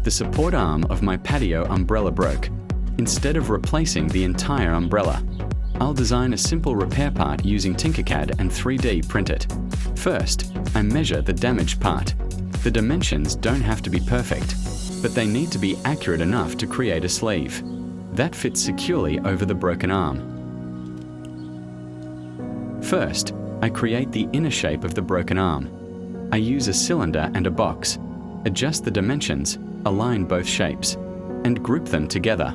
The support arm of my patio umbrella broke. Instead of replacing the entire umbrella, I'll design a simple repair part using Tinkercad and 3D print it. First, I measure the damaged part. The dimensions don't have to be perfect, but they need to be accurate enough to create a sleeve that fits securely over the broken arm. First, I create the inner shape of the broken arm. I use a cylinder and a box, adjust the dimensions, align both shapes, and group them together.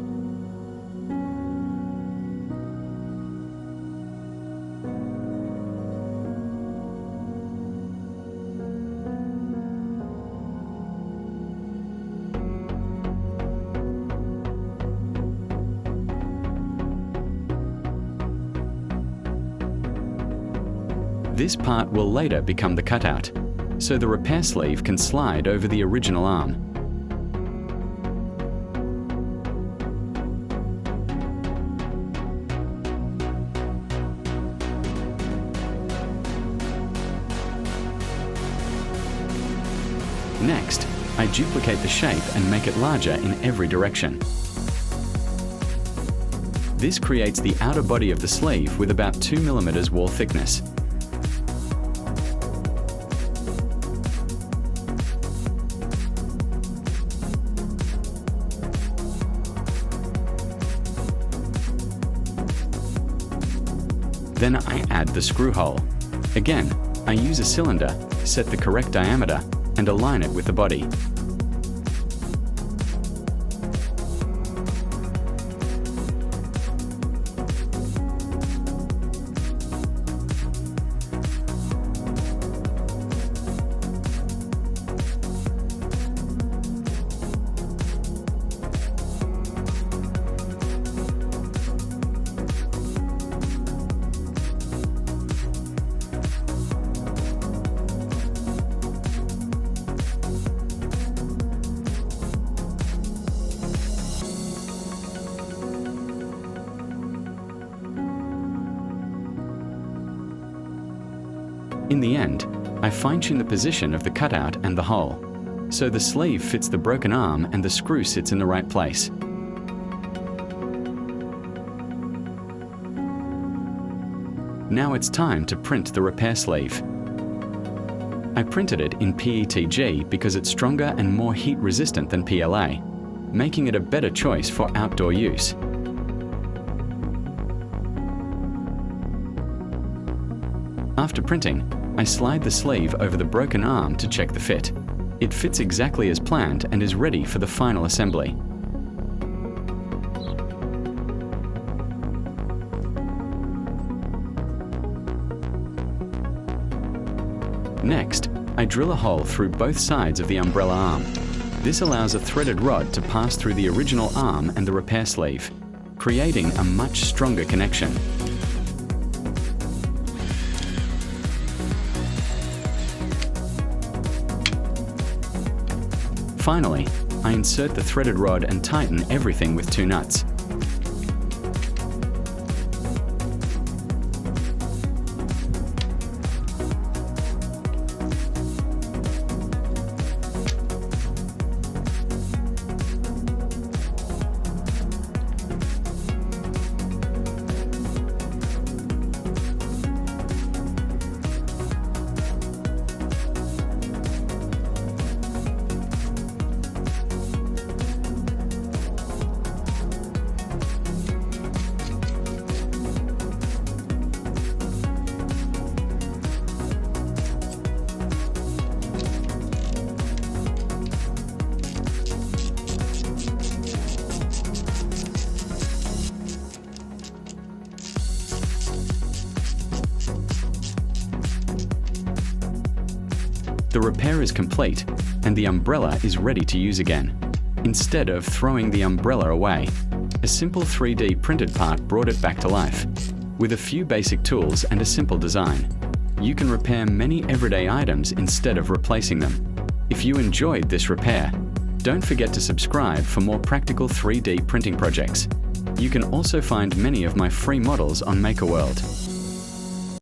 This part will later become the cutout, so the repair sleeve can slide over the original arm. Next, I duplicate the shape and make it larger in every direction. This creates the outer body of the sleeve with about 2 mm wall thickness. Then I add the screw hole. Again, I use a cylinder, set the correct diameter, and align it with the body. In the end, I fine-tune the position of the cutout and the hole, so the sleeve fits the broken arm and the screw sits in the right place. Now it's time to print the repair sleeve. I printed it in PETG because it's stronger and more heat-resistant than PLA, making it a better choice for outdoor use. After printing, I slide the sleeve over the broken arm to check the fit. It fits exactly as planned and is ready for the final assembly. Next, I drill a hole through both sides of the umbrella arm. This allows a threaded rod to pass through the original arm and the repair sleeve, creating a much stronger connection. Finally, I insert the threaded rod and tighten everything with 2 nuts. The repair is complete, and the umbrella is ready to use again. Instead of throwing the umbrella away, a simple 3D printed part brought it back to life. With a few basic tools and a simple design, you can repair many everyday items instead of replacing them. If you enjoyed this repair, don't forget to subscribe for more practical 3D printing projects. You can also find many of my free models on Makerworld.